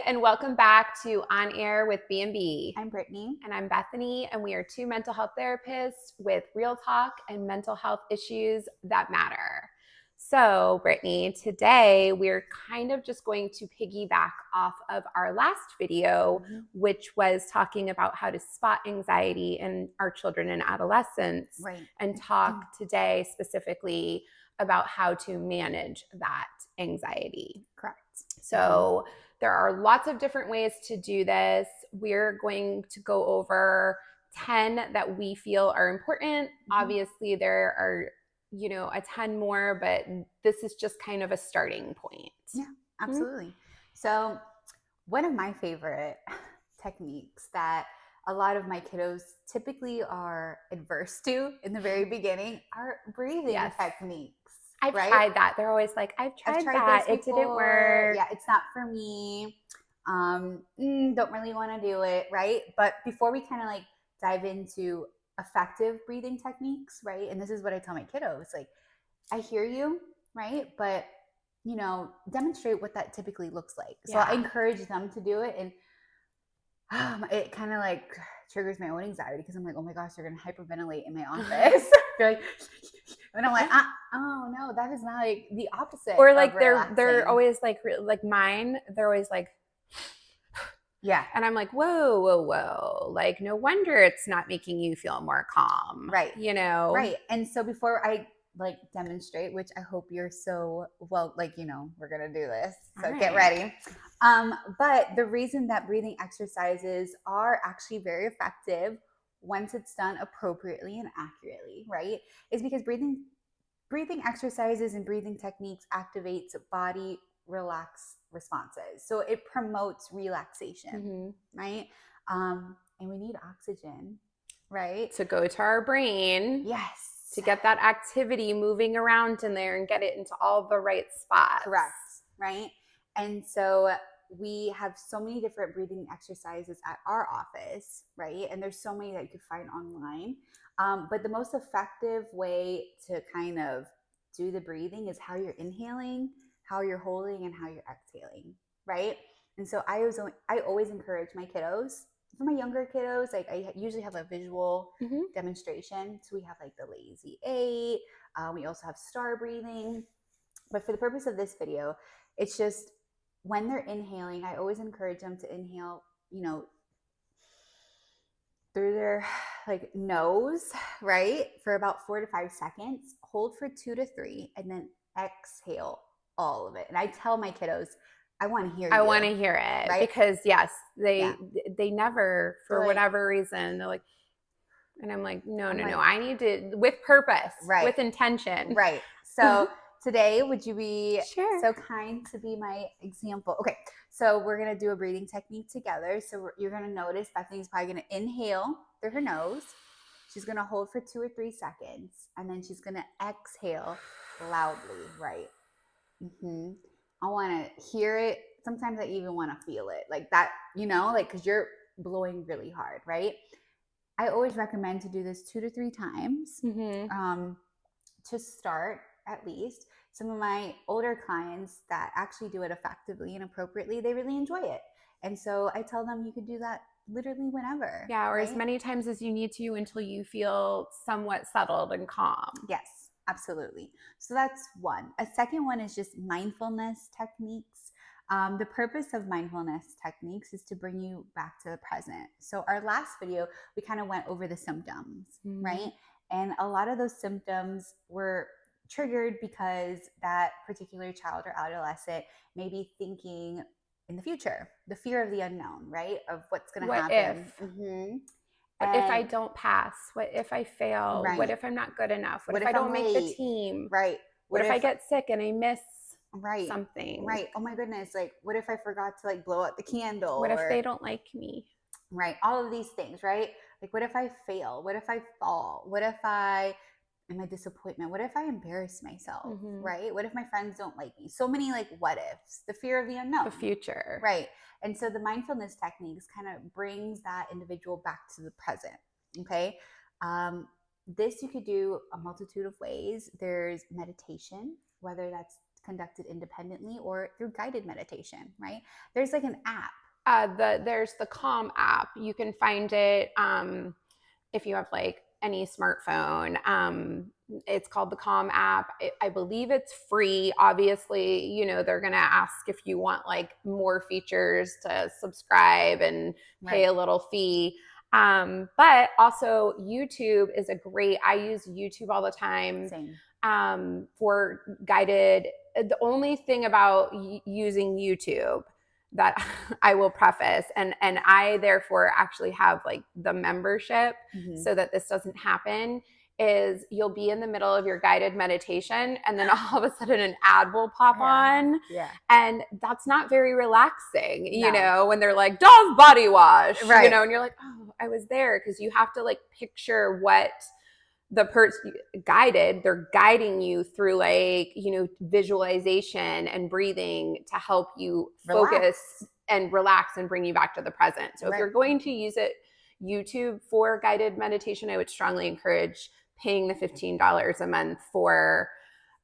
and welcome back to On Air with B&B. I'm Brittany. And I'm Bethany, and we are two mental health therapists with real talk and mental health issues that matter. So, Brittany, today we're kind of just going to piggyback off of our last video, which was talking about how to spot anxiety in our children and adolescents, and talk today specifically about how to manage that anxiety. Correct. So there are lots of different ways to do this. We're going to go over 10 that we feel are important. Obviously, there are, a 10 more, but this is just kind of a starting point. Yeah, absolutely. So one of my favorite techniques that a lot of my kiddos typically are adverse to in the very beginning are breathing techniques. I've tried that. They're always like, I've tried that. It didn't work. Yeah, it's not for me. Don't really want to do it, right? But before we kind of like dive into effective breathing techniques, right? And this is what I tell my kiddos, like, I hear you, right? But, demonstrate what that typically looks like. So I encourage them to do it. And it kind of like triggers my own anxiety because I'm like, oh my gosh, they're going to hyperventilate in my office. They're like, and I'm like, oh no, that is not like the opposite. Or like they're always like mine. They're always like, yeah. And I'm like, whoa. Like, no wonder it's not making you feel more calm. Right. Right. And so before I like demonstrate, which I hope you're so well, like, we're going to do this. So get ready. But the reason that breathing exercises are actually very effective once it's done appropriately and accurately, right, is because breathing exercises and breathing techniques activates body relax responses. So it promotes relaxation, right? And we need oxygen, right? To go to our brain. Yes. To get that activity moving around in there and get it into all the right spots. Correct, right? And so we have so many different breathing exercises at our office, right? And there's so many that you could find online. But the most effective way to kind of do the breathing is how you're inhaling, how you're holding, and how you're exhaling, right? And so I always encourage my kiddos. For my younger kiddos, like I usually have a visual demonstration. So we have like the lazy 8. We also have star breathing. But for the purpose of this video, it's just when they're inhaling, I always encourage them to inhale, through their like nose, right? For about 4 to 5 seconds, hold for 2 to 3, and then exhale all of it. And I tell my kiddos, I want to hear I want to hear it, right? Because yes, they never, for whatever reason, they're like, and I'm like, no. I need to, with purpose, with intention. Right. So today, would you be so kind to be my example? Okay. So we're going to do a breathing technique together. So you're going to notice Bethany's probably going to inhale through her nose. She's going to hold for 2 or 3 seconds. And then she's going to exhale loudly, right? I want to hear it. Sometimes I even want to feel it like that, because you're blowing really hard, right? I always recommend to do this 2 to 3 times to start at least. Some of my older clients that actually do it effectively and appropriately, they really enjoy it. And so I tell them you could do that literally whenever. Yeah, or as many times as you need to until you feel somewhat settled and calm. Yes. Absolutely. So that's one. A second one is just mindfulness techniques. The purpose of mindfulness techniques is to bring you back to the present. So our last video, we kind of went over the symptoms, right? And a lot of those symptoms were triggered because that particular child or adolescent may be thinking in the future, the fear of the unknown, right? Of what's going to happen. What if I don't pass? What if I fail? Right. What if I'm not good enough? What if I don't make the team? Right. What if I get sick and I miss something? Right. Oh my goodness. Like, what if I forgot to like blow out the candle? What if they don't like me? Right. All of these things, right? Like, what if I fail? What if I fall? What if I am a disappointment? What if I embarrass myself? Right? What if my friends don't like me? So many like what ifs, the fear of the unknown. The future. Right. And so the mindfulness techniques kind of brings that individual back to the present. Okay. This you could do a multitude of ways. There's meditation, whether that's conducted independently or through guided meditation, right? There's like an app. There's the Calm app. You can find it if you have like any smartphone. It's called the Calm app. I believe it's free. Obviously, you know, they're going to ask if you want like more features to subscribe and pay a little fee. But also YouTube is I use YouTube all the time. Same. For guided. The only thing about using YouTube that I will preface, and I therefore actually have like the membership so that this doesn't happen, is you'll be in the middle of your guided meditation and then all of a sudden an ad will pop on. Yeah. And that's not very relaxing, you know, when they're like Dove body wash, you know, and you're like, oh, I was there. Because you have to like picture what the person guided, they're guiding you through like, you know, visualization and breathing to help you focus and relax and bring you back to the present. So if you're going to use YouTube for guided meditation, I would strongly encourage paying the $15 a month for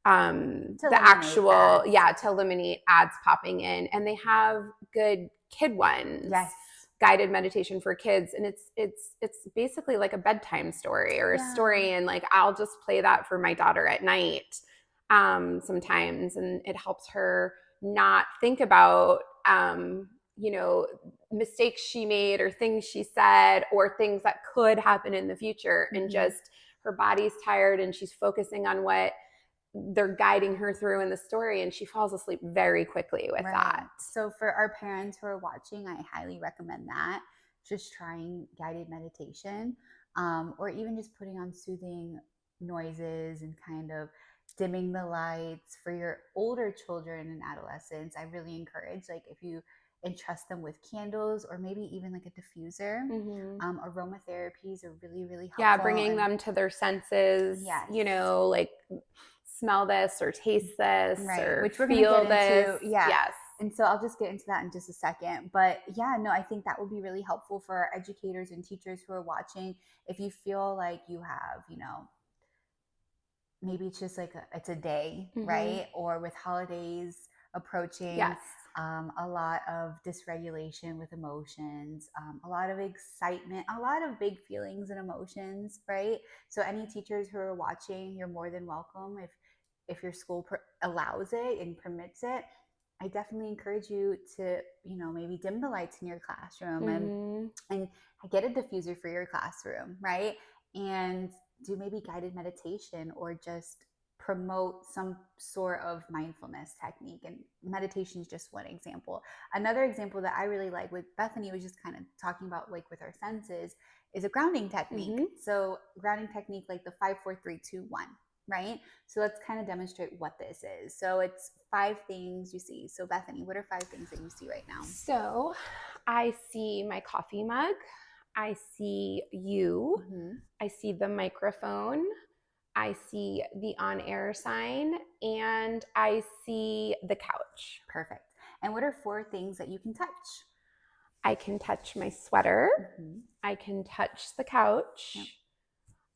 the actual ads. To eliminate ads popping in. And they have good kid ones. Yes. Guided meditation for kids, and it's basically like a bedtime story or a story, and like I'll just play that for my daughter at night sometimes, and it helps her not think about you know, mistakes she made or things she said or things that could happen in the future, and just her body's tired and she's focusing on what they're guiding her through in the story, and she falls asleep very quickly with that. So for our parents who are watching, I highly recommend that. Just trying guided meditation, or even just putting on soothing noises and kind of dimming the lights. For your older children and adolescents, I really encourage, like, if you entrust them with candles or maybe even like a diffuser. Aromatherapies are really, really helpful. Yeah, bringing them to their senses. You know, like smell this or taste this, or which we're feel this. Yes. And so I'll just get into that in just a second. But yeah, no, I think that would be really helpful for our educators and teachers who are watching. If you feel like you have, you know, maybe it's just like it's a day, right? Or with holidays approaching, a lot of dysregulation with emotions, a lot of excitement, a lot of big feelings and emotions, right? So any teachers who are watching, you're more than welcome. If your school allows it and permits it, I definitely encourage you to, you know, maybe dim the lights in your classroom and get a diffuser for your classroom, right? And do maybe guided meditation or just promote some sort of mindfulness technique. And meditation is just one example. Another example that I really like, with Bethany was just kind of talking about, like with our senses, is a grounding technique. So grounding technique, like the 5, 4, 3, 2, 1. Right? So let's kind of demonstrate what this is. So it's 5 things you see. So Bethany, what are 5 things that you see right now? So I see my coffee mug. I see you. I see the microphone. I see the on-air sign, and I see the couch. Perfect. And what are 4 things that you can touch? I can touch my sweater. I can touch the couch.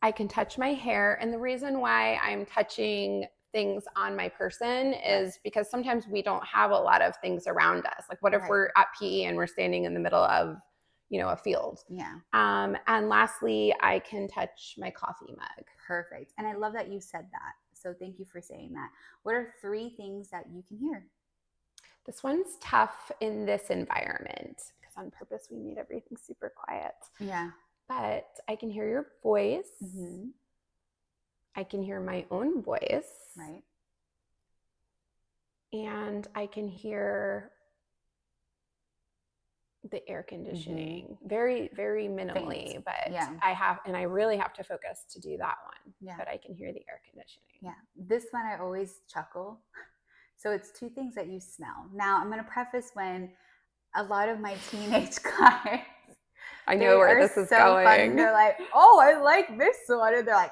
I can touch my hair. And the reason why I'm touching things on my person is because sometimes we don't have a lot of things around us. Like, what if we're at PE and we're standing in the middle of, you know, a field? And lastly, I can touch my coffee mug. Perfect. And I love that you said that. So thank you for saying that. What are 3 things that you can hear? This one's tough in this environment because on purpose we made everything super quiet. But I can hear your voice. I can hear my own voice. Right. And I can hear the air conditioning very, very minimally. Faint. But I really have to focus to do that one. But I can hear the air conditioning. This one I always chuckle. So it's 2 things that you smell. Now I'm going to preface, when a lot of my teenage clients, I know where this is going. Fun. They're like, oh, I like this one. And they're like,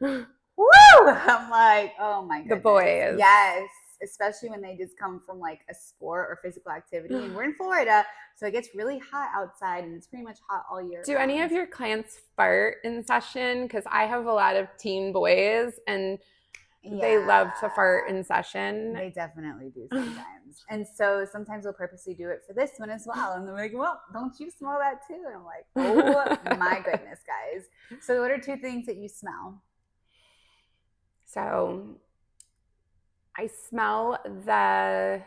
woo! I'm like, oh my goodness. The boys. Yes. Especially when they just come from like a sport or physical activity. And we're in Florida, so it gets really hot outside and it's pretty much hot all year. Do any of your clients fart in session? Because I have a lot of teen boys, and They love to fart in session. They definitely do sometimes. And so sometimes they'll purposely do it for this one as well. And they're like, well, don't you smell that too? And I'm like, oh my goodness, guys. So what are 2 things that you smell? So I smell the,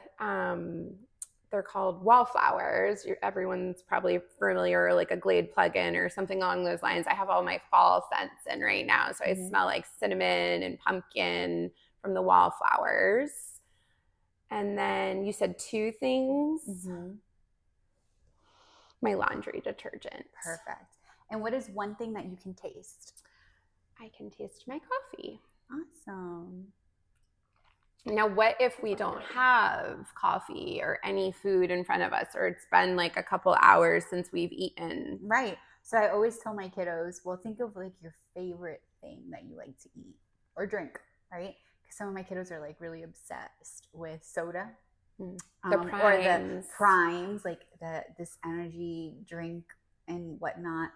they're called wallflowers. Everyone's probably familiar, like a Glade plug-in or something along those lines. I have all my fall scents in right now. So I smell like cinnamon and pumpkin from the wallflowers. And then you said 2 things. My laundry detergent. Perfect. And what is one thing that you can taste? I can taste my coffee. Awesome. Now, what if we don't have coffee or any food in front of us, or it's been like a couple hours since we've eaten? Right. So I always tell my kiddos, well, think of like your favorite thing that you like to eat or drink, right? Because some of my kiddos are like really obsessed with soda. The primes. Or the primes, like this energy drink and whatnot.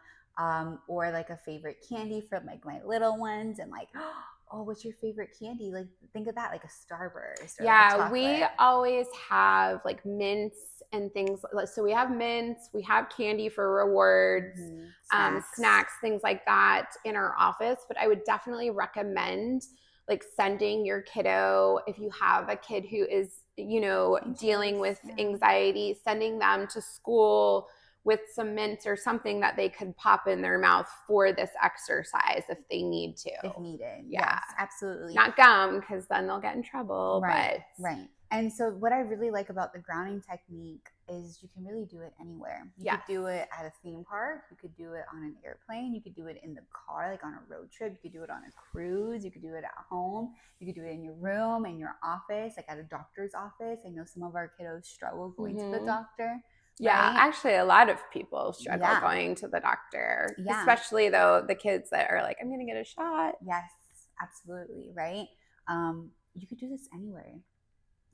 Or like a favorite candy from like my little ones, and like, oh, what's your favorite candy? Like, think of that, like a Starburst. Or yeah, we always have like mints and things. So we have mints, we have candy for rewards, snacks, things like that in our office. But I would definitely recommend like sending your kiddo, if you have a kid who is, dealing with anxiety, sending them to school with some mints or something that they could pop in their mouth for this exercise if they need to. If needed. Yeah. Yes, absolutely. Not gum, because then they'll get in trouble. Right. And so what I really like about the grounding technique is you can really do it anywhere. You could do it at a theme park. You could do it on an airplane. You could do it in the car, like on a road trip. You could do it on a cruise. You could do it at home. You could do it in your room, in your office, like at a doctor's office. I know some of our kiddos struggle going to the doctor. Yeah, right? Actually, a lot of people struggle going to the doctor, especially though the kids that are like, I'm going to get a shot. Yes, absolutely. Right. You could do this anywhere.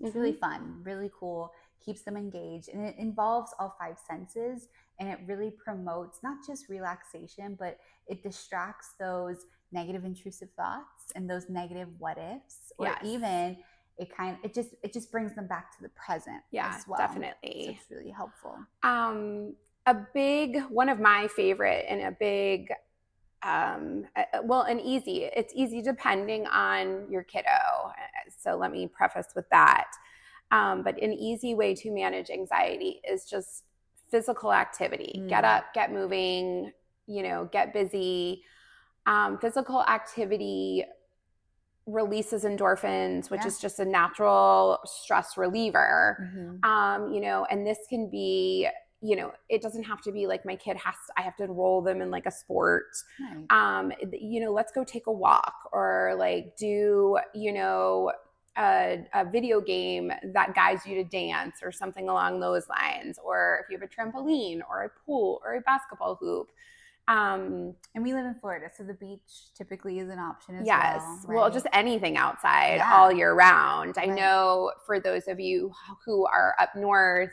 It's really fun, really cool, keeps them engaged, and it involves all 5 senses, and it really promotes not just relaxation, but it distracts those negative intrusive thoughts and those negative what ifs, or even it just brings them back to the present as well. Definitely. So it's really helpful. One of my favorite and a big it's easy depending on your kiddo. So let me preface with that. But an easy way to manage anxiety is just physical activity. Get up, get moving, get busy. Physical activity releases endorphins, which is just a natural stress reliever. And this can be, it doesn't have to be like my kid I have to enroll them in like a sport. Let's go take a walk, or like do, a video game that guides you to dance or something along those lines. Or if you have a trampoline or a pool or a basketball hoop. And we live in Florida, so the beach typically is an option as well. Yes. Well, just anything outside all year round. I know for those of you who are up north,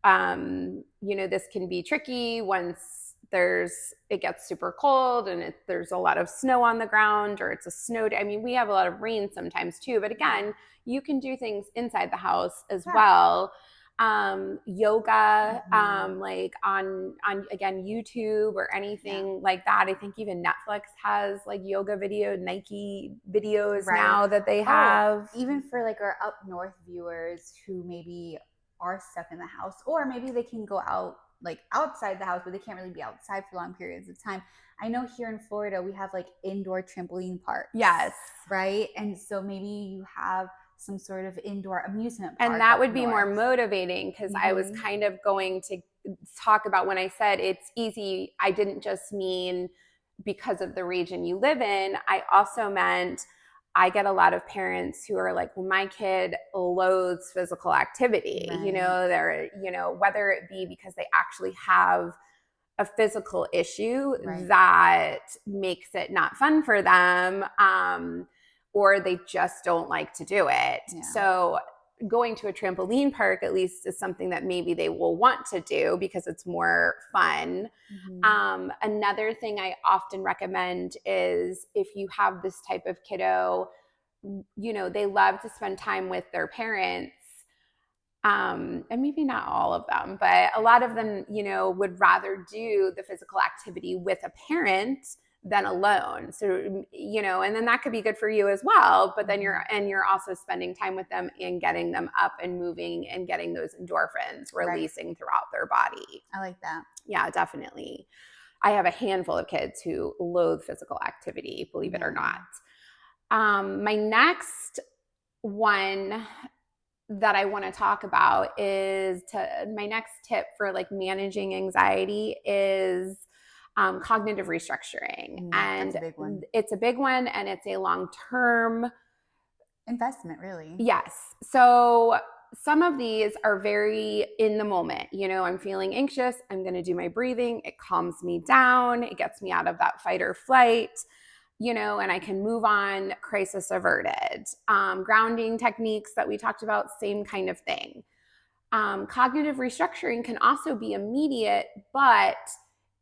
this can be tricky once it gets super cold and there's a lot of snow on the ground, or it's a snow day. I mean, we have a lot of rain sometimes too, but again, you can do things inside the house as well. Yoga, like on again, YouTube or anything like that. I think even Netflix has like yoga Nike videos now that they have. Even for like our up north viewers who maybe are stuck in the house, or maybe they can go out like outside the house, but they can't really be outside for long periods of time. I know here in Florida, we have like indoor trampoline parks. Yes. Right. And so maybe you have some sort of indoor amusement park. And that would be more motivating, because I was kind of going to talk about, when I said it's easy, I didn't just mean because of the region you live in. I also meant I get a lot of parents who are like, well, my kid loathes physical activity, they're, whether it be because they actually have a physical issue that makes it not fun for them, or they just don't like to do it. So going to a trampoline park at least is something that maybe they will want to do because it's more fun. Another thing I often recommend is, if you have this type of kiddo, they love to spend time with their parents. And maybe not all of them, but a lot of them, would rather do the physical activity with a parent than alone. So, and then that could be good for you as well. But then you're also spending time with them and getting them up and moving and getting those endorphins releasing throughout their body. I like that. Yeah, definitely. I have a handful of kids who loathe physical activity, believe it or not. My next one that I want to talk about is my next tip for like managing anxiety is cognitive restructuring. And that's a big one. It's a big one, and it's a long-term investment, really. Yes. So some of these are very in the moment. I'm feeling anxious. I'm going to do my breathing. It calms me down. It gets me out of that fight or flight, and I can move on, crisis averted. Grounding techniques that we talked about, same kind of thing. Cognitive restructuring can also be immediate, but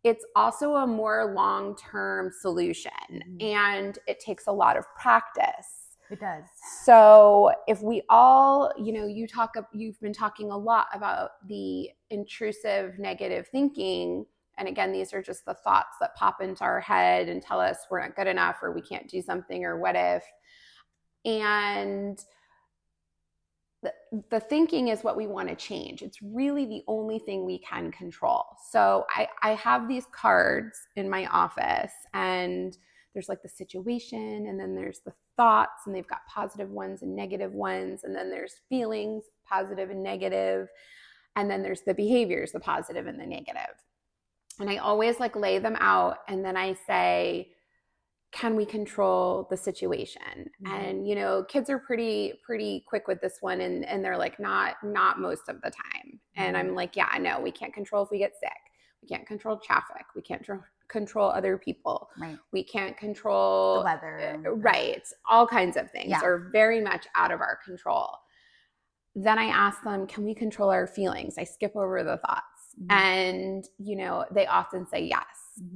it's also a more long-term solution, and it takes a lot of practice. It does. So if we all, you've been talking a lot about the intrusive negative thinking. And again, these are just the thoughts that pop into our head and tell us we're not good enough or we can't do something or what if. And the thinking is what we want to change. It's really the only thing we can control. So I have these cards in my office, and there's like the situation, and then there's the thoughts, and they've got positive ones and negative ones, and then there's feelings, positive and negative, and then there's the behaviors, the positive and the negative. And I always like lay them out, and then I say, can we control the situation? And kids are pretty quick with this one, and they're like, not most of the time. And I'm like, yeah, no, we can't control if we get sick. We can't control traffic. We can't control other people. Right. We can't control the weather. Right. All kinds of things are very much out of our control. Then I ask them, can we control our feelings? I skip over the thoughts. And, they often say yes.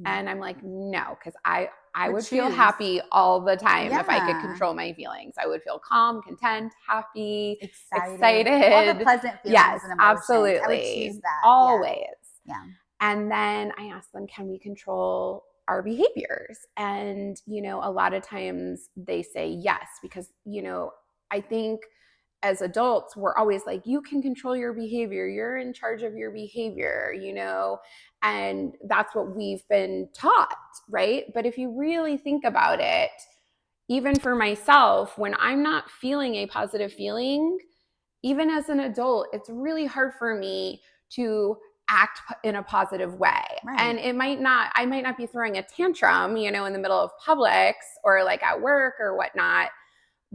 And I'm like, no, because I would feel happy all the time if I could control my feelings. I would feel calm, content, happy, excited. All the pleasant feelings yes, and emotions. absolutely. I would choose that. Always. Yeah. And then I ask them, can we control our behaviors? And, a lot of times they say yes, because, I think as adults, we're always like, you can control your behavior. You're in charge of your behavior, and that's what we've been taught, right? But if you really think about it, even for myself, when I'm not feeling a positive feeling, even as an adult, it's really hard for me to act in a positive way. Right. And I might not be throwing a tantrum, in the middle of Publix or like at work or whatnot,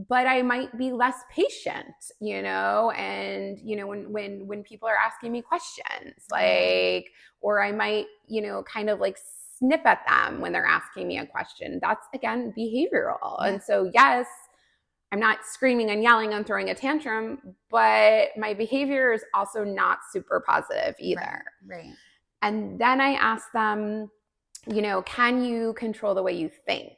but I might be less patient, and, when people are asking me questions, like, or I might, kind of like snip at them when they're asking me a question. That's, again, behavioral. Yeah. And so, yes, I'm not screaming and yelling and throwing a tantrum, but my behavior is also not super positive either. Right. And then I ask them, can you control the way you think?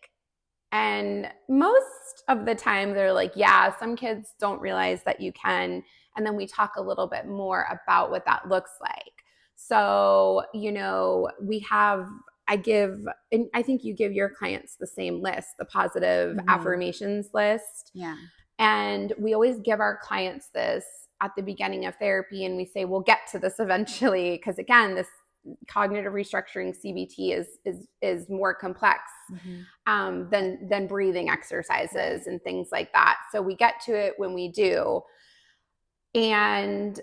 And most of the time they're like, yeah, some kids don't realize that you can. And then we talk a little bit more about what that looks like. So, I think you give your clients the same list, the positive affirmations list. Yeah. And we always give our clients this at the beginning of therapy, and we say, we'll get to this eventually. Because again, this cognitive restructuring CBT is more complex than breathing exercises and things like that. So we get to it when we do. And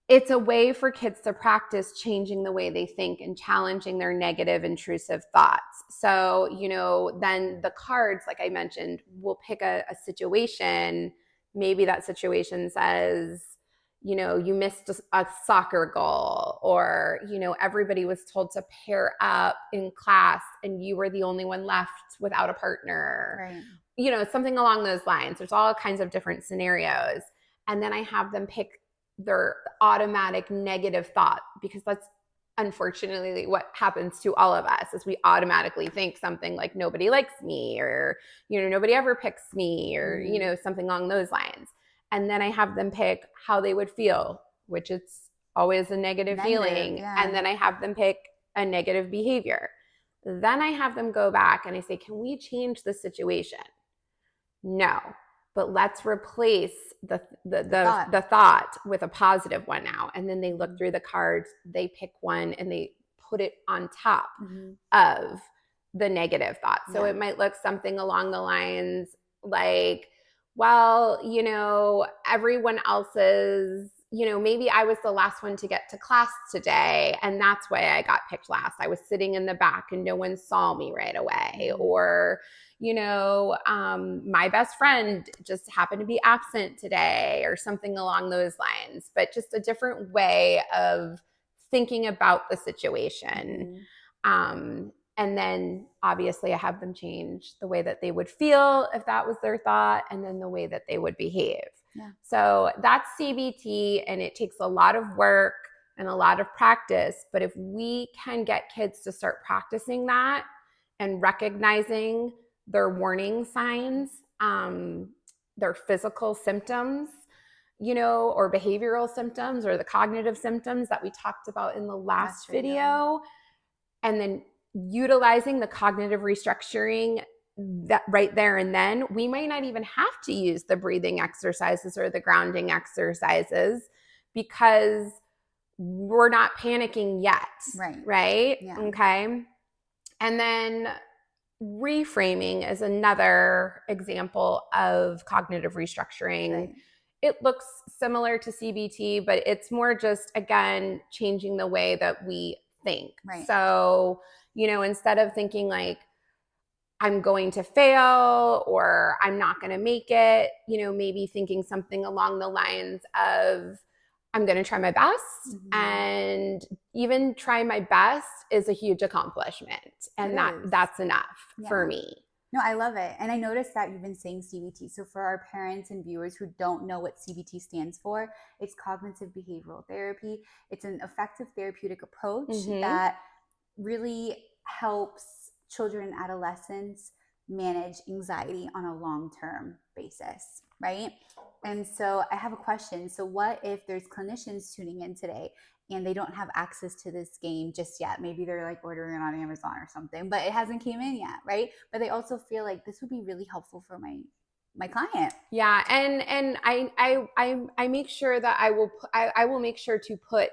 it's a way for kids to practice changing the way they think and challenging their negative, intrusive thoughts. So, then the cards, like I mentioned, will pick a situation. Maybe that situation says, you missed a soccer goal, or, everybody was told to pair up in class and you were the only one left without a partner. Right. Something along those lines. There's all kinds of different scenarios. And then I have them pick their automatic negative thought, because that's unfortunately what happens to all of us is we automatically think something like nobody likes me, or, nobody ever picks me, or, something along those lines. And then I have them pick how they would feel, which it's always a negative feeling. Yeah. And then I have them pick a negative behavior. Then I have them go back and I say, can we change the situation? No, but let's replace the thought with a positive one now. And then they look through the cards, they pick one, and they put it on top of the negative thought. So it might look something along the lines like, well, everyone else's, maybe I was the last one to get to class today, and that's why I got picked last. I was sitting in the back and no one saw me right away. Or, my best friend just happened to be absent today, or something along those lines. But just a different way of thinking about the situation. And then obviously I have them change the way that they would feel if that was their thought, and then the way that they would behave. Yeah. So that's CBT, and it takes a lot of work and a lot of practice. But if we can get kids to start practicing that and recognizing their warning signs, their physical symptoms, or behavioral symptoms, or the cognitive symptoms that we talked about in the last video, and then utilizing the cognitive restructuring that right there and then, we might not even have to use the breathing exercises or the grounding exercises, because we're not panicking yet. Right? Yeah. Okay. And then reframing is another example of cognitive restructuring. Right. It looks similar to CBT, but it's more just, again, changing the way that we think. Right. So, instead of thinking like, I'm going to fail, or I'm not going to make it, maybe thinking something along the lines of, I'm going to try my best. And even try my best is a huge accomplishment. And that's enough for me. No, I love it. And I noticed that you've been saying CBT. So for our parents and viewers who don't know what CBT stands for, it's cognitive behavioral therapy. It's an effective therapeutic approach that really helps children and adolescents manage anxiety on a long-term basis, right? And so I have a question. So what if there's clinicians tuning in today and they don't have access to this game just yet? Maybe they're like ordering it on Amazon or something, but it hasn't came in yet, right? But they also feel like this would be really helpful for my client. Yeah, and I make sure that I will make sure to put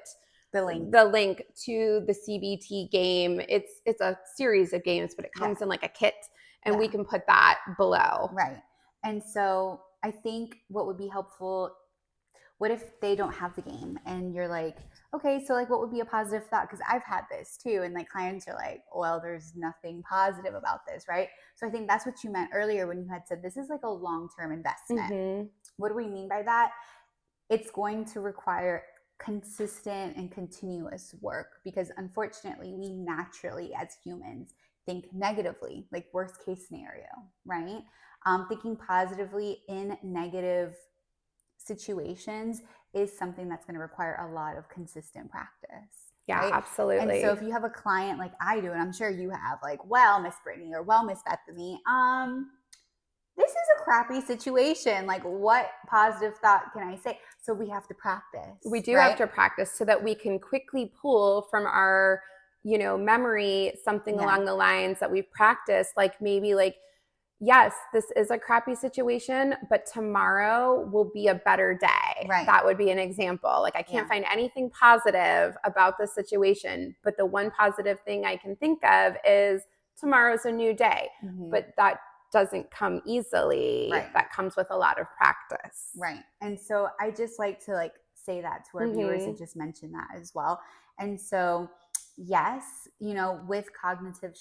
the link to the CBT game. It's a series of games, but it comes in like a kit, and we can put that below. Right. And so I think what would be helpful, what if they don't have the game and you're like, okay, so like what would be a positive thought? Because I've had this too. And like clients are like, well, there's nothing positive about this, right? So I think that's what you meant earlier when you had said this is like a long-term investment. What do we mean by that? It's going to require consistent and continuous work, because unfortunately we naturally as humans think negatively, like worst case scenario, right? Thinking positively in negative situations is something that's going to require a lot of consistent practice. Yeah, right? Absolutely. And so if you have a client like I do, and I'm sure you have, like, well, Miss Brittany, or well, Miss Bethany, this is a crappy situation. Like, what positive thought can I say? So we have to practice. We do have to practice so that we can quickly pull from our, memory something along the lines that we've practiced. Like maybe like, yes, this is a crappy situation, but tomorrow will be a better day. Right. That would be an example. Like I can't find anything positive about the situation, but the one positive thing I can think of is tomorrow's a new day. But that doesn't come easily. Right. That comes with a lot of practice. Right. And so I just like to like say that to our viewers and just mention that as well. And so yes, with cognitive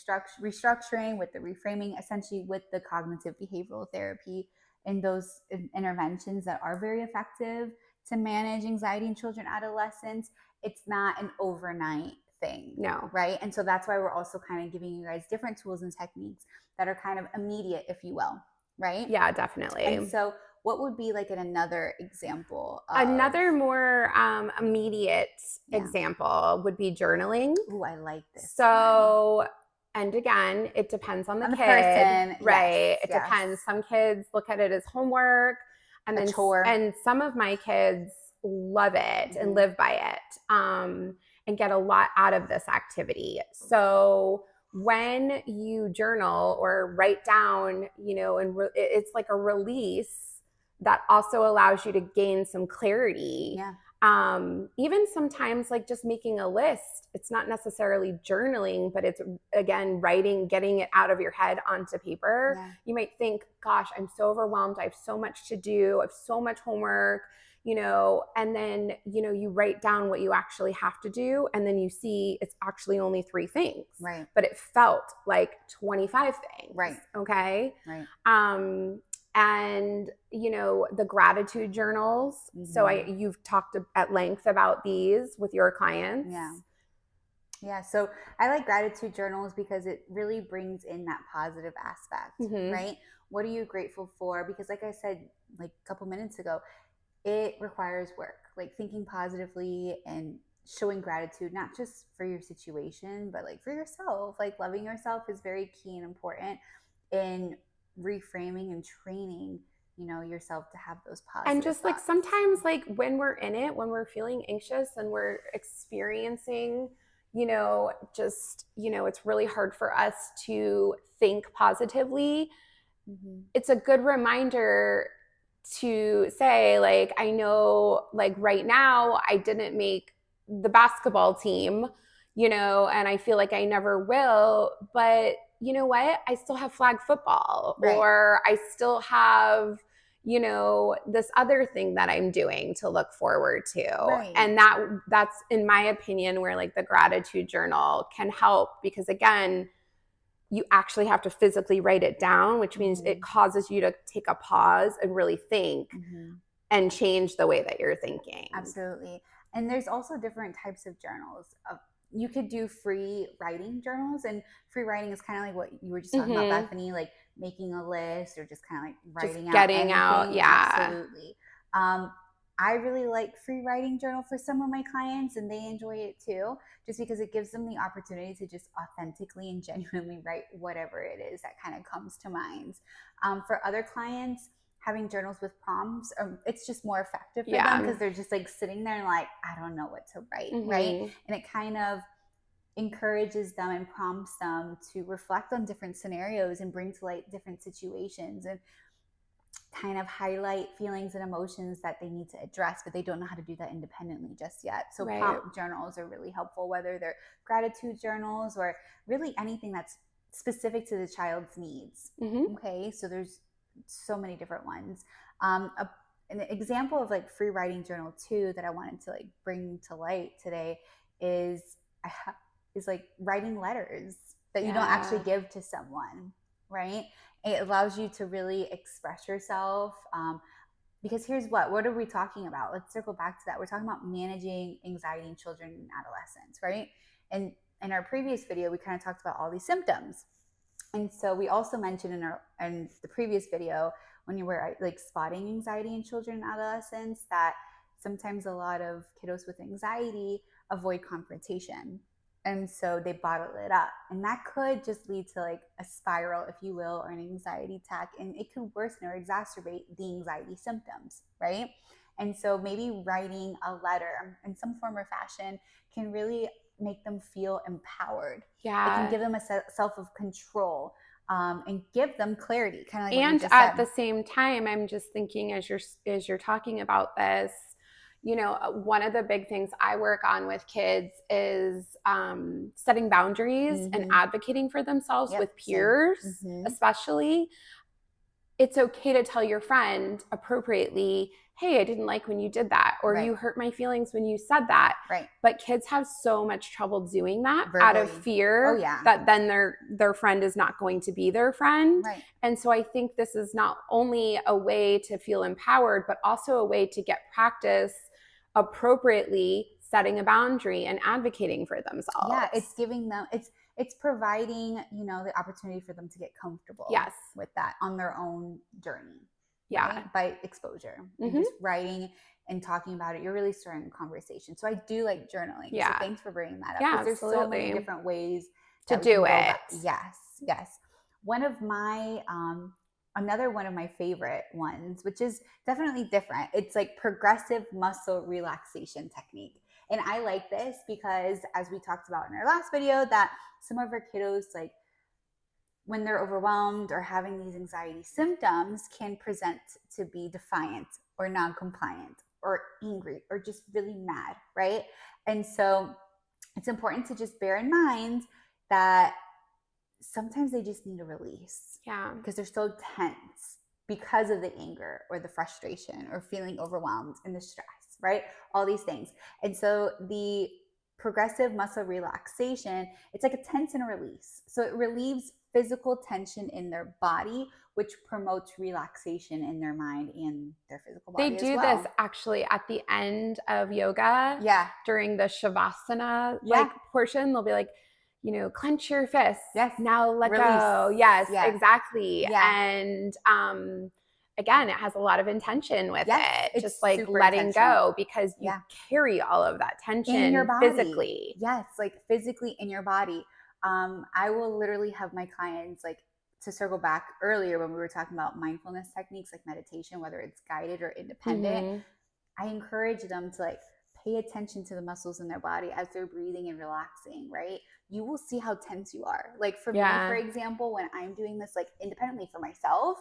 restructuring, with the reframing, essentially with the cognitive behavioral therapy and those interventions that are very effective to manage anxiety in children and adolescents, it's not an overnight thing. No. Right. And so that's why we're also kind of giving you guys different tools and techniques that are kind of immediate, if you will. Right. Yeah, definitely. And so what would be like another example of another more immediate example would be journaling. Ooh, I like this. So, and again, it depends on the kid, person, right? yes, It depends. Some kids look at it as homework, and then chore. And some of my kids love it and live by it, and get a lot out of this activity. So when you journal or write down, and it's like a release that also allows you to gain some clarity. Yeah. Even sometimes like just making a list, it's not necessarily journaling, but it's again writing, getting it out of your head onto paper. Yeah. You might think, gosh, I'm so overwhelmed, I have so much to do, I have so much homework, and then you write down what you actually have to do, and then you see it's actually only 3 things, right? But it felt like 25 things, right? Okay, right. And the gratitude journals. So you've talked at length about these with your clients. Yeah. So I like gratitude journals because it really brings in that positive aspect, right? What are you grateful for? Because like I said, like a couple minutes ago, it requires work, like thinking positively and showing gratitude, not just for your situation, but like for yourself. Like loving yourself is very key and important in reframing and training yourself to have those positive and just thoughts. Like sometimes like when we're in it, when we're feeling anxious and we're experiencing it's really hard for us to think positively. It's a good reminder to say, like, I know, like, right now I didn't make the basketball team, and I feel like I never will, but you know what? I still have flag football, right. Or I still have, this other thing that I'm doing to look forward to. Right. And that's, in my opinion, where like the gratitude journal can help, because again, you actually have to physically write it down, which means it causes you to take a pause and really think and change the way that you're thinking. Absolutely. And there's also different types of journals. You could do free writing journals, and free writing is kind of like what you were just talking about, Bethany, like making a list or just kind of like writing just getting out anything. Yeah. Absolutely. I really like free writing journal for some of my clients, and they enjoy it too, just because it gives them the opportunity to just authentically and genuinely write whatever it is that kind of comes to mind. For other clients, having journals with prompts, it's just more effective for them, because they're just like sitting there and like, I don't know what to write, right? And it kind of encourages them and prompts them to reflect on different scenarios and bring to light different situations and kind of highlight feelings and emotions that they need to address, but they don't know how to do that independently just yet. So prompt journals are really helpful, whether they're gratitude journals or really anything that's specific to the child's needs. Okay, so there's so many different ones. An example of like free writing journal too that I wanted to like bring to light today is like writing letters that you don't actually give to someone, right? It allows you to really express yourself, because here's what are we talking about? Let's circle back to that. We're talking about managing anxiety in children and adolescents, right? And in our previous video, we kind of talked about all these symptoms. And so we also mentioned in the previous video, when you were like spotting anxiety in children and adolescents, that sometimes a lot of kiddos with anxiety avoid confrontation. And so they bottle it up. And that could just lead to like a spiral, if you will, or an anxiety attack. And it could worsen or exacerbate the anxiety symptoms, right? And so maybe writing a letter in some form or fashion can really make them feel empowered. It can give them a self of control, and give them clarity, kind of like and at the same time, I'm just thinking as you're talking about this, one of the big things I work on with kids is setting boundaries and advocating for themselves with peers, especially. It's okay to tell your friend appropriately, hey, I didn't like when you did that, or you hurt my feelings when you said that. Right. But kids have so much trouble doing that out of fear that then their friend is not going to be their friend. Right. And so I think this is not only a way to feel empowered, but also a way to get practice appropriately setting a boundary and advocating for themselves. Yeah, it's giving them, it's providing, the opportunity for them to get comfortable with that on their own journey. Yeah. right? By exposure and just writing and talking about it, you're really starting a conversation. So I do like journaling. Yeah. So thanks for bringing that up. Yeah, because there's so many absolutely. different ways To do it. Yes. One of my another one of my favorite ones, which is definitely different. It's like progressive muscle relaxation technique. And I like this because, as we talked about in our last video, that some of our kiddos, like when they're overwhelmed or having these anxiety symptoms, can present to be defiant or non-compliant or angry or just really mad, right? And so it's important to just bear in mind that sometimes they just need a release. Yeah. Because they're so tense because of the anger or the frustration or feeling overwhelmed and the stress, right? All these things. And so the progressive muscle relaxation, it's like a tense and a release. So it relieves physical tension in their body, which promotes relaxation in their mind and their physical body. They do this actually at the end of yoga. Yeah. During the Shavasana like portion, they'll be like, clench your fists. Yes. Now let Release. go. Yes, Yeah. Exactly. Yeah. And again, it has a lot of intention with it. It's just like super letting intentional. go, because you carry all of that tension in your body. Physically. Yes, like physically in your body. I will literally have my clients, like, to circle back earlier when we were talking about mindfulness techniques like meditation, whether it's guided or independent, I encourage them to like pay attention to the muscles in their body as they're breathing and relaxing, right? You will see how tense you are. Like for me, for example, when I'm doing this like independently for myself,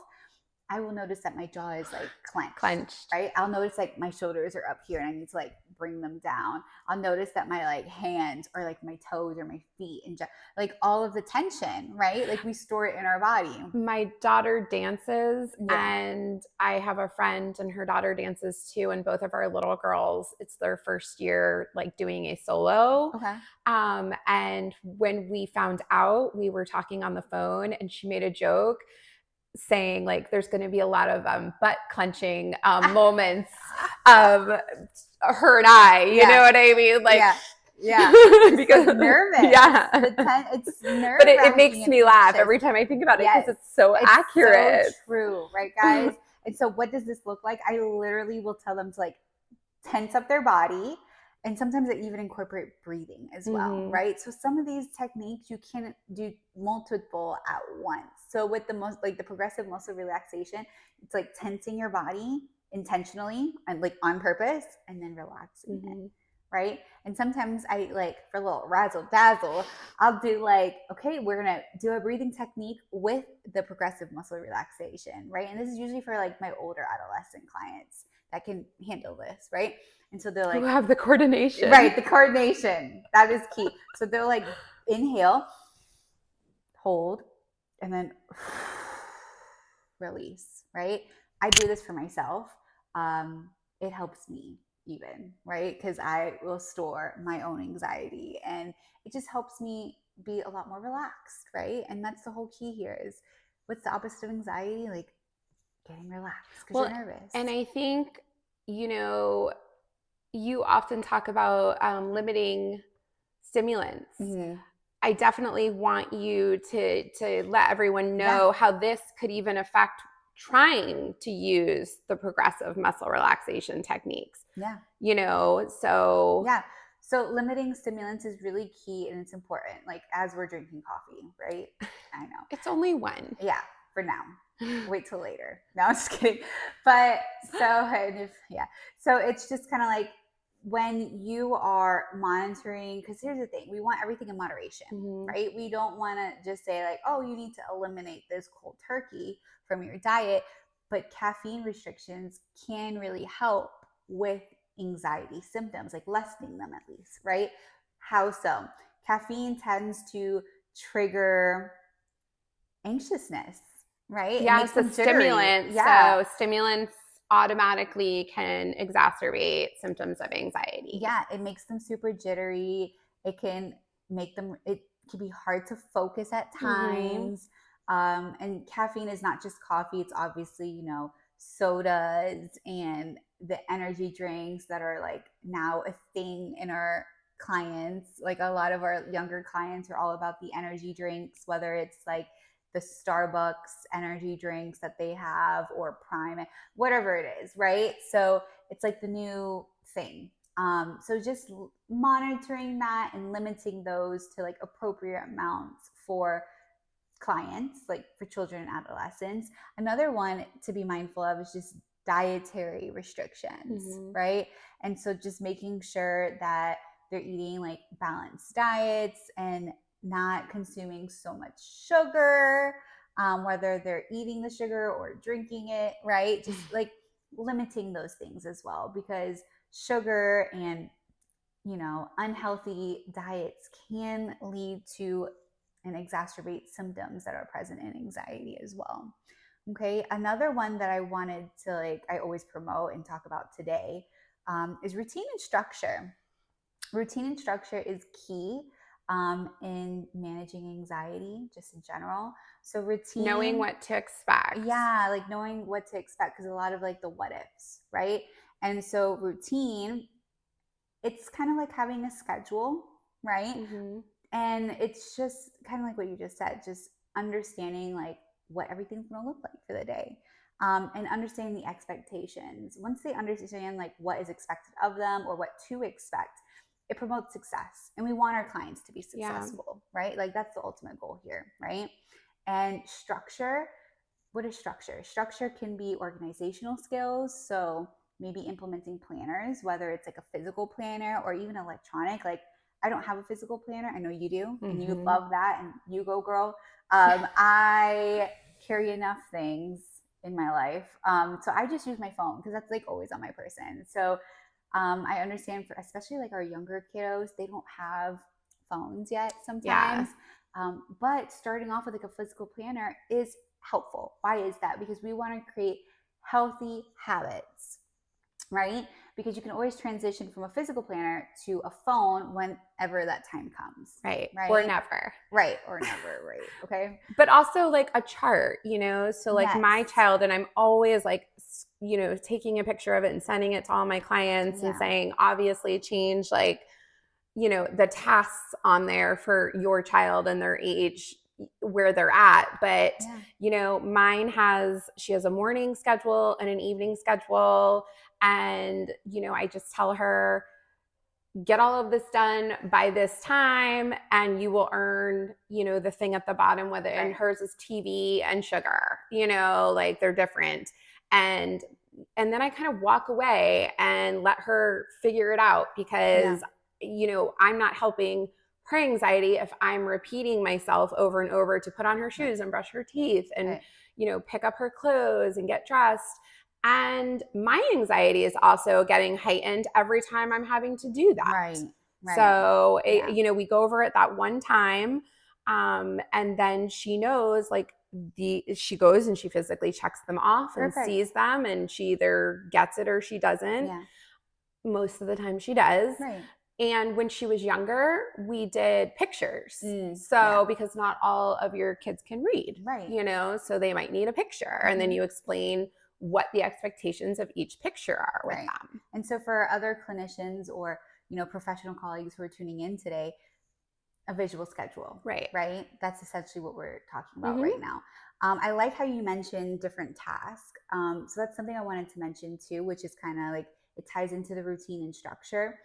I will notice that my jaw is like clenched, right? I'll notice like my shoulders are up here and I need to like bring them down. I'll notice that my like hands or like my toes or my feet and like all of the tension, right? Like we store it in our body. My daughter dances and I have a friend and her daughter dances too. And both of our little girls, it's their first year like doing a solo. Okay. And when we found out, we were talking on the phone and she made a joke saying like there's going to be a lot of butt clenching moments of her and I, you know what I mean? Like, because like nervous. It's nerve. But it makes me laugh every time I think about it because it's so accurate. So true, right, guys? And so what does this look like? I literally will tell them to like tense up their body. And sometimes I even incorporate breathing as well, right? So some of these techniques you can do multiple at once. So with the progressive muscle relaxation, it's like tensing your body intentionally and like on purpose and then relaxing it, right? And sometimes I like, for a little razzle dazzle, I'll do like, okay, we're going to do a breathing technique with the progressive muscle relaxation, right? And this is usually for like my older adolescent clients that can handle this, right? And so they're like, who have the coordination. Right, the coordination. That is key. So they're like, inhale, hold, and then release, right? I do this for myself. It helps me even, right? Because I will store my own anxiety and it just helps me be a lot more relaxed, right? And that's the whole key here is what's the opposite of anxiety? Like getting relaxed because you're nervous. And I think, you often talk about limiting stimulants. I definitely want you to let everyone know how this could even affect trying to use the progressive muscle relaxation techniques. So limiting stimulants is really key and it's important, like as we're drinking coffee, right? I know. It's only one. Yeah, for now. Wait till later. No, I'm just kidding. But so it's just kind of like when you are monitoring, because here's the thing, we want everything in moderation, right? We don't want to just say like, oh, you need to eliminate this cold turkey from your diet, but caffeine restrictions can really help with anxiety symptoms, like lessening them at least, right? How so? Caffeine tends to trigger anxiousness, right? Yeah, it's a stimulant. So stimulants automatically can exacerbate symptoms of anxiety. Yeah, it makes them super jittery. It can be hard to focus at times. And caffeine is not just coffee. It's obviously, sodas and the energy drinks that are like now a thing in our clients. Like a lot of our younger clients are all about the energy drinks, whether it's like the Starbucks energy drinks that they have, or Prime, whatever it is, right? So it's like the new thing. So just monitoring that and limiting those to like appropriate amounts for clients, like for children and adolescents. Another one to be mindful of is just dietary restrictions, right? And so just making sure that they're eating like balanced diets and not consuming so much sugar, whether they're eating the sugar or drinking it, right? Just like limiting those things as well, because sugar and unhealthy diets can lead to and exacerbate symptoms that are present in anxiety as well. Okay, another one that I wanted to I always promote and talk about today is routine and structure. Routine and structure is key in managing anxiety, just in general. So routine, knowing what to expect. Yeah, like knowing what to expect, because a lot of like the what ifs, right? And so routine, it's kind of like having a schedule, right? And it's just kind of like what you just said, just understanding like what everything's going to look like for the day, and understanding the expectations. Once they understand like what is expected of them or what to expect, it promotes success. And we want our clients to be successful, right? Like that's the ultimate goal here, right? And structure, what is structure? Structure can be organizational skills. So maybe implementing planners, whether it's like a physical planner or even electronic. Like I don't have a physical planner. I know you do, and you love that, and you go, girl. I carry enough things in my life. So I just use my phone because that's like always on my person. So I understand for especially like our younger kiddos, they don't have phones yet sometimes. But starting off with like a physical planner is helpful. Why is that? Because we want to create healthy habits, right? Because you can always transition from a physical planner to a phone whenever that time comes. Right. Or never. Right. Or never. Right. Okay. But also like a chart, so like my child, and I'm always like, taking a picture of it and sending it to all my clients and saying, obviously change like, the tasks on there for your child and their age where they're at. But, mine she has a morning schedule and an evening schedule. And, I just tell her, get all of this done by this time and you will earn, the thing at the bottom, whether and hers is TV and sugar, like they're different. And then I kind of walk away and let her figure it out because, I'm not helping her anxiety if I'm repeating myself over and over to put on her shoes and brush her teeth and, pick up her clothes and get dressed. And my anxiety is also getting heightened every time I'm having to do that. Right. So, we go over it that one time. And then she knows like she goes and she physically checks them off and sees them, and she either gets it or she doesn't. Yeah. Most of the time she does. Right. And when she was younger, we did pictures. Because not all of your kids can read, right? So they might need a picture, and then you explain what the expectations of each picture are with them. And so for other clinicians or, professional colleagues who are tuning in today, a visual schedule, right? That's essentially what we're talking about right now. I like how you mentioned different tasks. So that's something I wanted to mention too, which is kind of like, it ties into the routine and structure.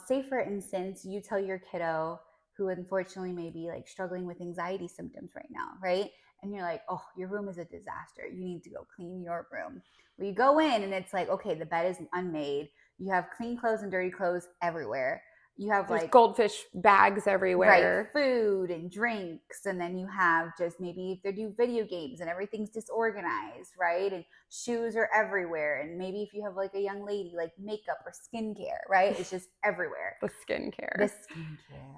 Say for instance, you tell your kiddo who unfortunately may be like struggling with anxiety symptoms right now, right? And you're like, oh, your room is a disaster. You need to go clean your room. Well, you go in and it's like, okay, the bed is unmade. You have clean clothes and dirty clothes everywhere. You have There's like goldfish bags everywhere. Right, food and drinks. And then you have just maybe if they do video games and everything's disorganized, right? And shoes are everywhere. And maybe if you have like a young lady, like makeup or skincare, right? It's just everywhere. The skincare.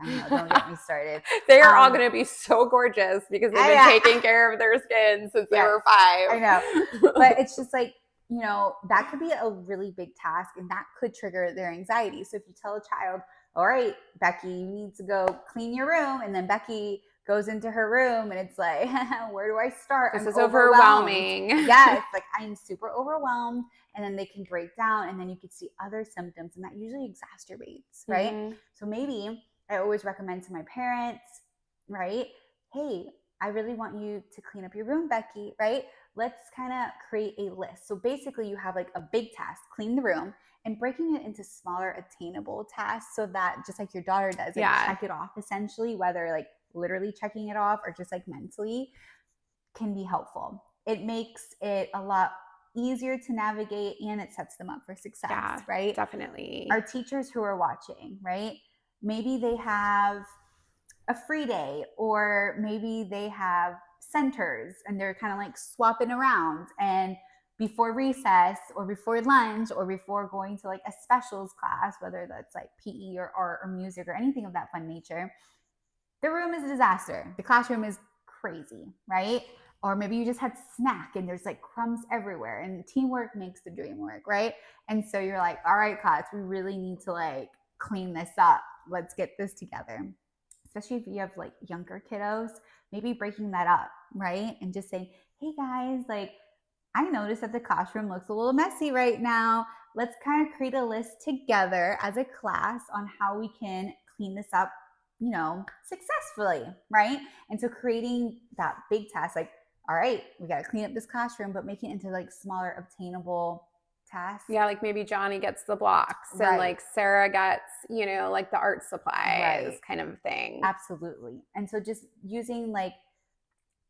I know, don't get me started. They are all going to be so gorgeous because they've been taking care of their skin since they were 5. I know. But it's just like, that could be a really big task, and that could trigger their anxiety. So if you tell a child, all right, Becky, you need to go clean your room. And then Becky goes into her room and it's like, where do I start? This is overwhelming. Yeah, it's like, I'm super overwhelmed. And then they can break down, and then you can see other symptoms, and that usually exacerbates, right? So maybe I always recommend to my parents, right? Hey, I really want you to clean up your room, Becky, right? Let's kind of create a list. So basically you have like a big task, clean the room, and breaking it into smaller attainable tasks so that just like your daughter does, like check it off essentially, whether like literally checking it off or just like mentally, can be helpful. It makes it a lot easier to navigate and it sets them up for success, right? Definitely. Our teachers who are watching, right? Maybe they have a free day, or maybe they have centers and they're kind of like swapping around, and before recess or before lunch or before going to like a specials class, whether that's like PE or art or music or anything of that fun nature, the room is a disaster. The classroom is crazy, right? Or maybe you just had snack and there's like crumbs everywhere, and teamwork makes the dream work, right? And so you're like, all right, class, we really need to like clean this up. Let's get this together. Especially if you have like younger kiddos, maybe breaking that up, right? And just saying, hey guys, like I noticed that the classroom looks a little messy right now. Let's kind of create a list together as a class on how we can clean this up, successfully, right? And so creating that big task, like, all right, we got to clean up this classroom, but making it into like smaller, obtainable tasks. Yeah, like maybe Johnny gets the blocks and like Sarah gets, like the art supplies kind of thing. Absolutely. And so just using like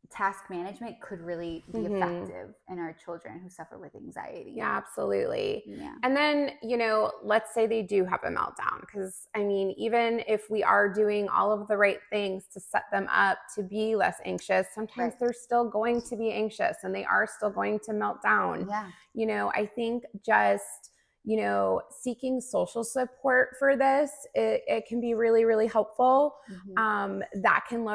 task management could really be effective in our children who suffer with anxiety. Yeah, absolutely. Yeah. And then, let's say they do have a meltdown, because I mean, even if we are doing all of the right things to set them up to be less anxious, sometimes they're still going to be anxious and they are still going to melt down. Yeah. I think just seeking social support for this, it can be really, really helpful. That can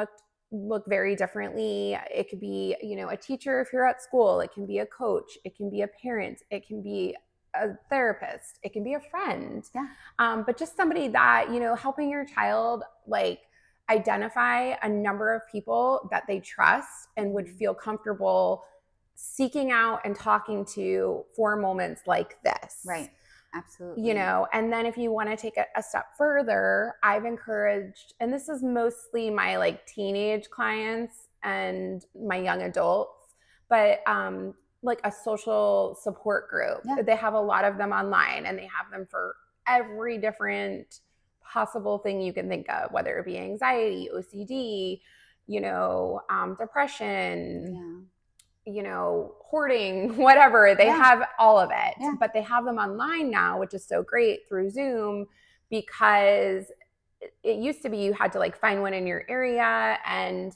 look very differently. It could be, a teacher if you're at school. It can be a coach. It can be a parent. It can be a therapist. It can be a friend. Yeah. But just somebody that, helping your child like identify a number of people that they trust and would feel comfortable seeking out and talking to for moments like this. Right. Absolutely. And then if you want to take it a step further, I've encouraged, and this is mostly my like teenage clients and my young adults, but like a social support group. Yeah. They have a lot of them online, and they have them for every different possible thing you can think of, whether it be anxiety, OCD, depression. Yeah. Hoarding, whatever. They have all of it, but they have them online now, which is so great through Zoom, because it used to be you had to like find one in your area, and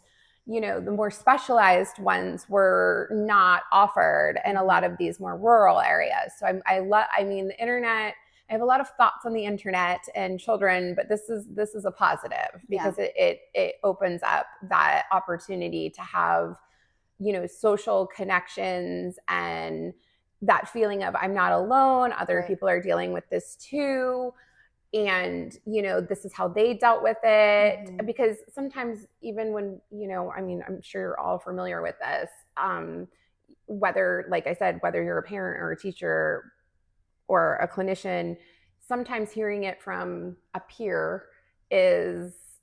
the more specialized ones were not offered in a lot of these more rural areas. So I mean, the internet, I have a lot of thoughts on the internet and children, but this is a positive, because it opens up that opportunity to have social connections and that feeling of I'm not alone. Other people are dealing with this too. And, this is how they dealt with it. Because sometimes even when, I mean, I'm sure you're all familiar with this, whether, like I said, whether you're a parent or a teacher or a clinician, sometimes hearing it from a peer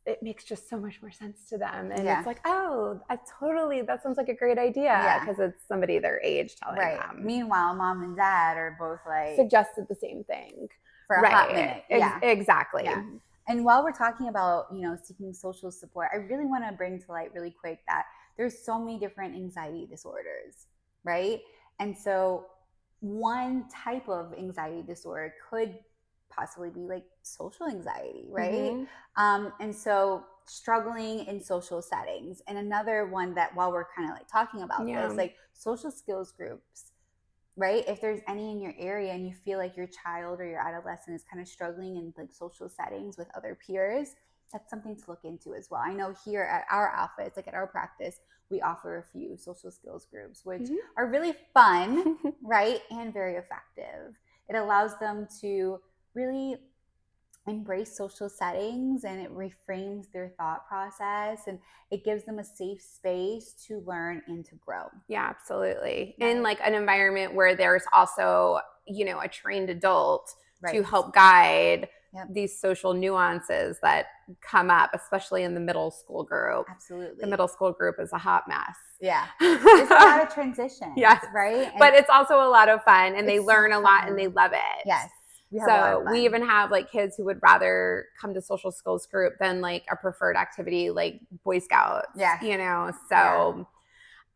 it makes just so much more sense to them. And it's like, oh, that sounds like a great idea, because it's somebody their age telling them. Meanwhile, mom and dad are both like suggested the same thing for a hot minute. Exactly. Yeah. And while we're talking about, seeking social support, I really want to bring to light really quick that there's so many different anxiety disorders, right? And so one type of anxiety disorder could possibly be like social anxiety, right? And so struggling in social settings. And another one that, while we're kind of like talking about this, like social skills groups, right? If there's any in your area and you feel like your child or your adolescent is kind of struggling in like social settings with other peers, that's something to look into as well. I know here at our office, like at our practice, we offer a few social skills groups, which are really fun, right? And very effective. It allows them to really embrace social settings, and it reframes their thought process, and it gives them a safe space to learn and to grow. Yeah, absolutely. In like an environment where there's also, a trained adult to help guide these social nuances that come up, especially in the middle school group. Absolutely. The middle school group is a hot mess. Yeah. It's a lot of transition. Yes. Right? But it's also a lot of fun, and they learn a lot and they love it. Yes. We even have like kids who would rather come to social skills group than like a preferred activity like Boy Scouts. Yeah. You know, so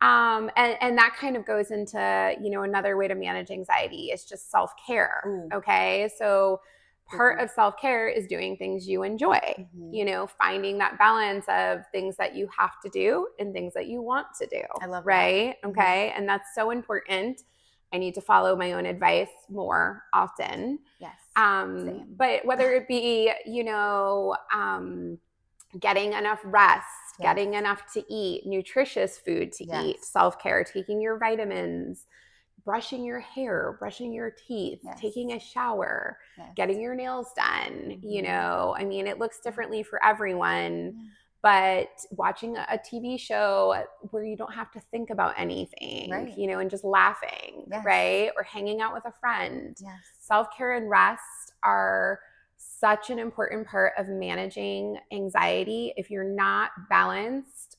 and that kind of goes into, you know, another way to manage anxiety is just self-care. Ooh. Okay. So part of self-care is doing things you enjoy, you know, finding that balance of things that you have to do and things that you want to do. I love right? that. Okay. And that's so important. I need to follow my own advice more often. Yes. Same. But whether it be, you know, getting enough rest, getting enough to eat, nutritious food to eat, self-care, taking your vitamins, brushing your hair, brushing your teeth, taking a shower, getting your nails done. You know, I mean, it looks differently for everyone, but watching a TV show where you don't have to think about anything, you know, and just laughing, right? Or hanging out with a friend. Self-care and rest are such an important part of managing anxiety. If you're not balanced,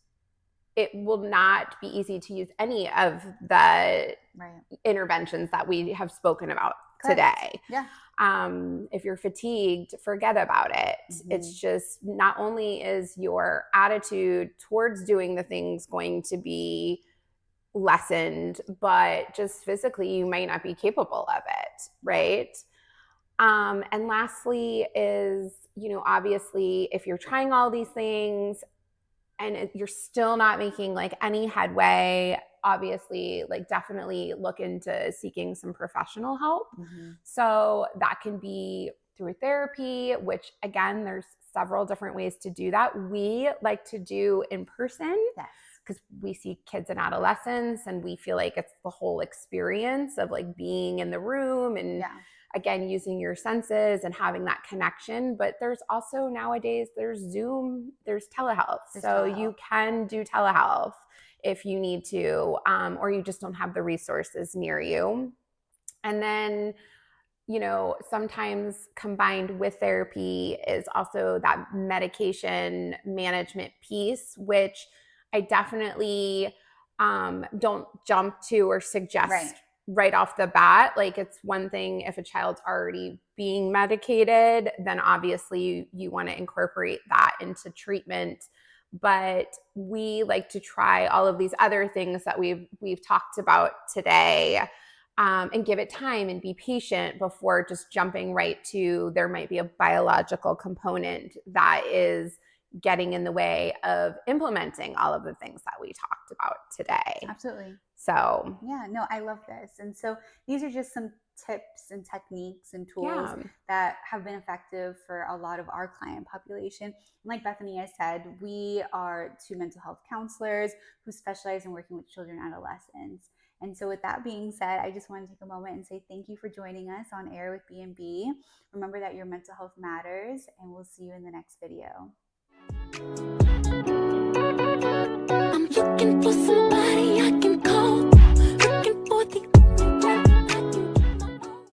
it will not be easy to use any of the interventions that we have spoken about today. If you're fatigued, forget about it. It's just not only is your attitude towards doing the things going to be lessened, but just physically you might not be capable of it, right? And lastly is, you know, obviously if you're trying all these things and you're still not making like any headway, obviously like definitely look into seeking some professional help. So that can be through therapy, which again, there's several different ways to do that. We like to do in person because we see kids and adolescents and we feel like it's the whole experience of like being in the room and again, using your senses and having that connection. But there's also nowadays, there's Zoom, there's telehealth. You can do telehealth if you need to, or you just don't have the resources near you. And then, you know, sometimes combined with therapy is also that medication management piece, which I definitely don't jump to or suggest right off the bat. Like it's one thing if a child's already being medicated, then obviously you want to incorporate that into treatment. But we like to try all of these other things that we've talked about today, and give it time and be patient before just jumping right to there might be a biological component that is getting in the way of implementing all of the things that we talked about today. Absolutely. So yeah, no, I love this. And so these are just some tips and techniques and tools that have been effective for a lot of our client population. And like Bethany has said, we are two mental health counselors who specialize in working with children and adolescents. And so with that being said, I just want to take a moment and say thank you for joining us on Air with B&B. Remember that your mental health matters, and we'll see you in the next video.